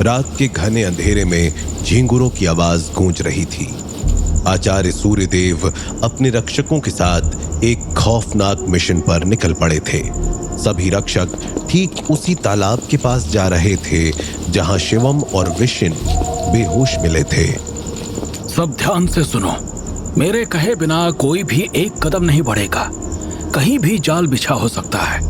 रात के घने अंधेरे में झींगुरों की आवाज गूंज रही थी। आचार्य सूर्यदेव अपने रक्षकों के साथ एक खौफनाक मिशन पर निकल पड़े थे। सभी रक्षक ठीक उसी तालाब के पास जा रहे थे जहां शिवम और विशिन बेहोश मिले थे। सब ध्यान से सुनो, मेरे कहे बिना कोई भी एक कदम नहीं बढ़ेगा। कहीं भी जाल बिछा हो सकता है।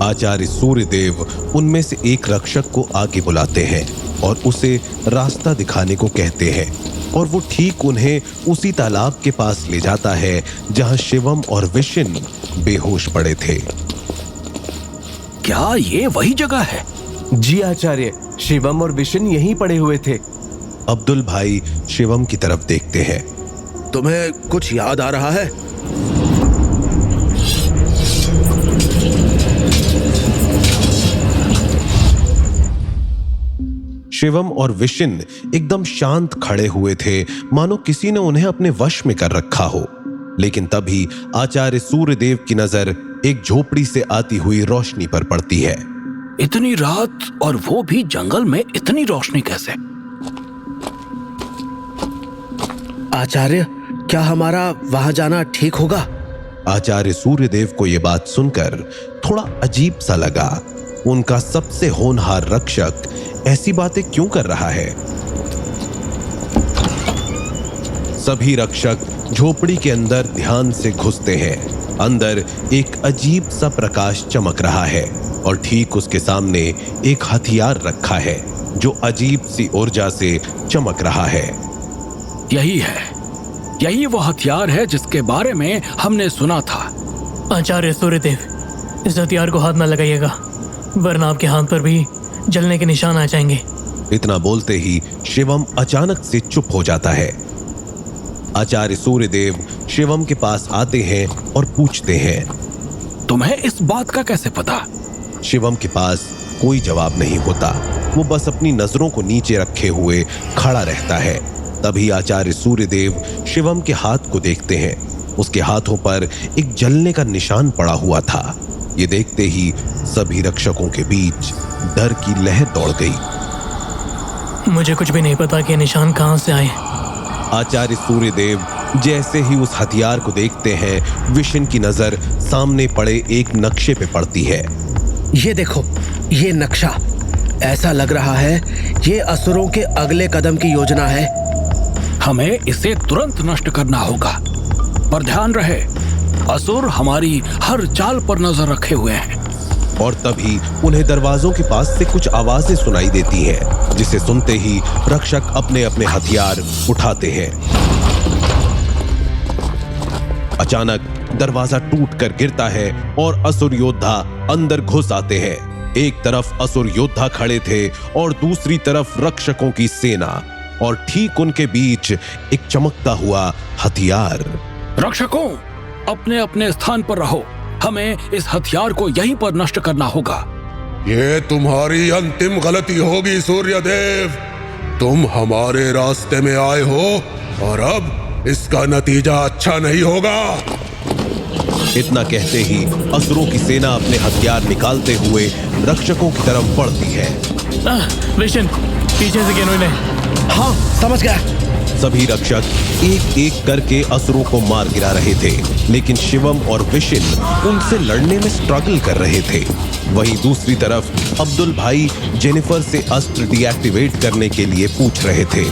आचार्य सूर्यदेव उनमें से एक रक्षक को आगे बुलाते हैं और उसे रास्ता दिखाने को कहते हैं, और वो ठीक उन्हें उसी तालाब के पास ले जाता है जहां शिवम और विशिन बेहोश पड़े थे। क्या ये वही जगह है? जी आचार्य, शिवम और विशिन यहीं पड़े हुए थे। अब्दुल भाई शिवम की तरफ देखते हैं। तुम्हें कुछ याद आ रहा है? शिवम और विशिन एकदम शांत खड़े हुए थे, मानो किसी ने उन्हें अपने वश में कर रखा हो। लेकिन तभी आचार्य सूर्यदेव की नजर एक झोपड़ी से आती हुई रोशनी पर पड़ती है। इतनी रात और वो भी जंगल में इतनी रोशनी कैसे? आचार्य, क्या हमारा वहां जाना ठीक होगा? आचार्य सूर्यदेव को यह बात सुनकर थोड़ा अजीब सा लगा। उनका सबसे होनहार रक्षक ऐसी बातें क्यों कर रहा है? सभी रक्षक झोपड़ी के अंदर ध्यान से घुसते हैं। अंदर एक अजीब सा प्रकाश चमक रहा है और ठीक उसके सामने एक हथियार रखा है जो अजीब सी ऊर्जा से चमक रहा है। यही है, यही वो हथियार है जिसके बारे में हमने सुना था। आचार्य सूर्यदेव, इस हथियार को हाथ न लगाइएगा, वरना आपके हाथ पर भी जलने के निशान आ जाएंगे। इतना बोलते ही शिवम अचानक से चुप हो जाता है। आचार्य सूर्यदेव शिवम के पास आते हैं और पूछते हैं, तुम्हें इस बात का कैसे पता? शिवम के पास कोई जवाब नहीं होता। वो बस अपनी नजरों को नीचे रखे हुए खड़ा रहता है। तभी आचार्य सूर्यदेव शिवम के हाथ को देखते हैं। उसके हाथों पर एक जलने का निशान पड़ा हुआ था। ये देखते ही सभी रक्षकों के बीच डर की लहर दौड़ गई। मुझे कुछ भी नहीं पता कि निशान कहां से आए। आचार्य सूर्यदेव जैसे ही उस हथियार को देखते हैं, विशिन की नजर सामने पड़े एक नक्शे पे पड़ती है। ये देखो, ये नक्शा, ऐसा लग रहा है ये असुरों के अगले कदम की योजना है। हमें इसे तुरंत नष्ट करना होगा, पर ध्यान रहे, असुर हमारी हर चाल पर नजर रखे हुए हैं। और तभी उन्हें दरवाजों के पास से कुछ आवाजें सुनाई देती हैं, जिसे सुनते ही रक्षक अपने अपने हथियार उठाते हैं। अचानक दरवाजा टूट कर गिरता है और असुर योद्धा अंदर घुस आते हैं। एक तरफ असुर योद्धा खड़े थे और दूसरी तरफ रक्षकों की सेना, और ठीक उनके बीच एक चमकता हुआ हथियार। रक्षकों, अपने अपने स्थान पर रहो, हमें इस हथियार को यहीं पर नष्ट करना होगा। ये तुम्हारी अंतिम गलती होगी सूर्यदेव। तुम हमारे रास्ते में आए हो और अब इसका नतीजा अच्छा नहीं होगा। इतना कहते ही असुरों की सेना अपने हथियार निकालते हुए रक्षकों की तरफ बढ़ती है। विशिन, पीछे से गेनो इन्हें। हाँ, समझ गया। सभी रक्षक एक एक करके असुरों को मार गिरा रहे थे, लेकिन शिवम और विशिन उनसे लड़ने में स्ट्रगल कर रहे थे। वहीं दूसरी तरफ अब्दुल भाई जेनिफर से अस्त्र डीएक्टिवेट करने के लिए पूछ रहे थे।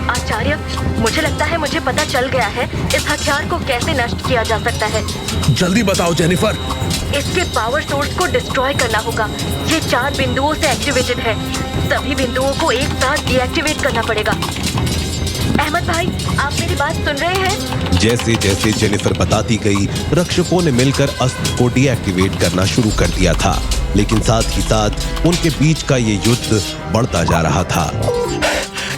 आचार्य, मुझे लगता है मुझे पता चल गया है इस हथियार को कैसे नष्ट किया जा सकता है। जल्दी बताओ जेनिफर। इसके पावर सोर्स को डिस्ट्रॉय करना होगा। ये 4 बिंदुओं से एक्टिवेटेड है। सभी बिंदुओं को एक साथ डीएक्टिवेट करना पड़ेगा। अहमद भाई, आप मेरी बात सुन रहे हैं? जैसे जैसे जेनिफर बताती गई, रक्षकों ने मिलकर अस्त्र को डीएक्टिवेट करना शुरू कर दिया था, लेकिन साथ ही साथ उनके बीच का ये युद्ध बढ़ता जा रहा था।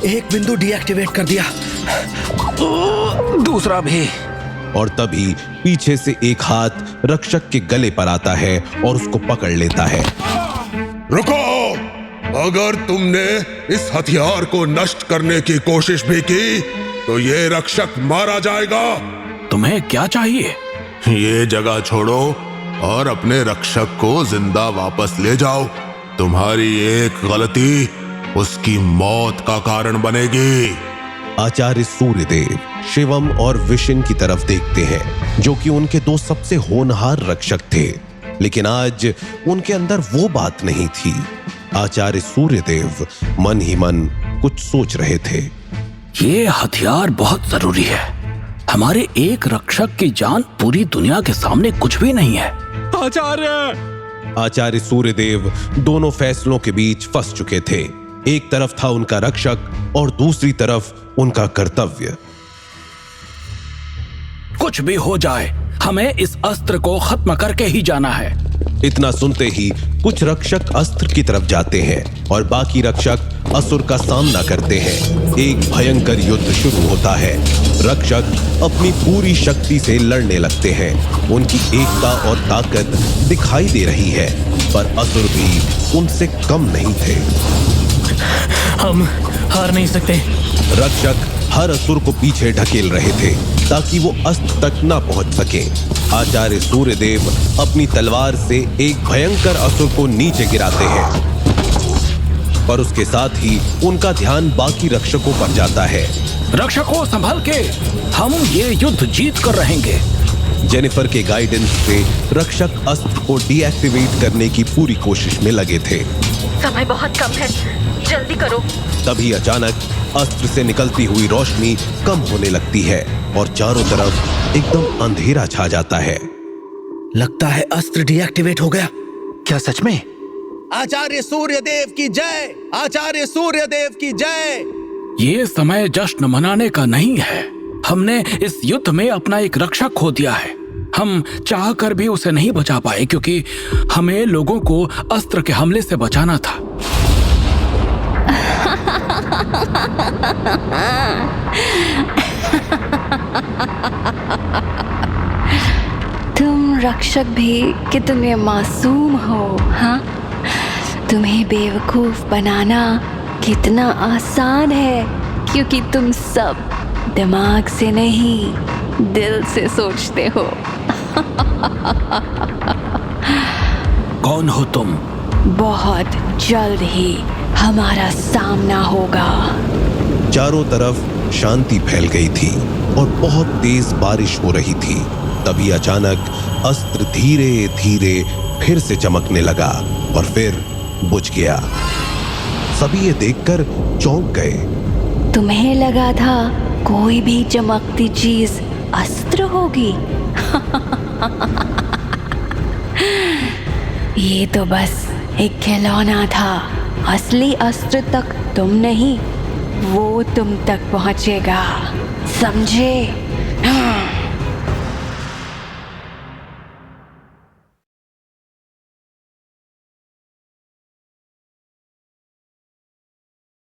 एक बिंदु डीएक्टिवेट कर दिया, दूसरा भी। और तभी पीछे से एक हाथ रक्षक के गले पर आता है और उसको पकड़ लेता है। रुको! अगर तुमने इस हथियार को नष्ट करने की कोशिश भी की तो ये रक्षक मारा जाएगा। तुम्हें क्या चाहिए? ये जगह छोड़ो और अपने रक्षक को जिंदा वापस ले जाओ। तुम्हारी एक गलती उसकी मौत का कारण बनेगी। आचार्य सूर्यदेव शिवम और विशन की तरफ देखते हैं, जो कि उनके दो सबसे होनहार रक्षक थे, लेकिन आज उनके अंदर वो बात नहीं थी। आचार्य सूर्यदेव मन ही मन कुछ सोच रहे थे। ये हथियार बहुत जरूरी है। हमारे एक रक्षक की जान पूरी दुनिया के सामने कुछ भी नहीं है। आचार्य सूर्यदेव दोनों फैसलों के बीच फंस चुके थे। एक तरफ था उनका रक्षक और दूसरी तरफ उनका कर्तव्य। कुछ भी हो जाए, हमें इस अस्त्र को खत्म करके ही जाना है। इतना सुनते ही कुछ रक्षक अस्त्र की तरफ जाते हैं और बाकी रक्षक असुर का सामना करते हैं। एक भयंकर युद्ध शुरू होता है। रक्षक अपनी पूरी शक्ति से लड़ने लगते हैं। उनकी एकता और ताकत दिखाई दे रही है, पर असुर भी उनसे कम नहीं थे। हम हार नहीं सकते। रक्षक हर असुर को पीछे ढकेल रहे थे ताकि वो अस्त्र तक ना पहुंच सके। आचार्य सूर्यदेव अपनी तलवार से एक भयंकर असुर को नीचे गिराते हैं, पर उसके साथ ही उनका ध्यान बाकी रक्षकों पर जाता है। रक्षकों संभल के, हम ये युद्ध जीत कर रहेंगे। जेनिफर के गाइडेंस से रक्षक अस्त्र को डीएक्टिवेट करने की पूरी कोशिश में लगे थे। समय बहुत कम है, जल्दी करो। तभी अचानक अस्त्र से निकलती हुई रोशनी कम होने लगती है और चारों तरफ एकदम अंधेरा छा जाता है। लगता है अस्त्र डीएक्टिवेट हो गया। क्या सच में? आचार्य सूर्यदेव की जय! आचार्य सूर्यदेव की जय! ये समय जश्न मनाने का नहीं है। हमने इस युद्ध में अपना एक रक्षक खो दिया है। हम चाह कर भी उसे नहीं बचा पाए, क्योंकि हमें लोगों को अस्त्र के हमले से बचाना था। तुम रक्षक भी कितने मासूम हो, हाँ? तुम्हें बेवकूफ बनाना कितना आसान है, क्योंकि तुम सब दिमाग से नहीं, दिल से सोचते हो। कौन हो तुम? बहुत जल्द ही हमारा सामना होगा। चारों तरफ शांति फैल गई थी और बहुत तेज बारिश हो रही थी। तभी अचानक अस्त्र धीरे धीरे फिर से चमकने लगा और फिर बुझ गया। सभी ये देखकर चौंक गए। तुम्हें लगा था कोई भी चमकती चीज अस्त्र होगी? ये तो बस एक खिलौना था। असली अस्त्र तक तुम नहीं, वो तुम तक पहुंचेगा, समझे?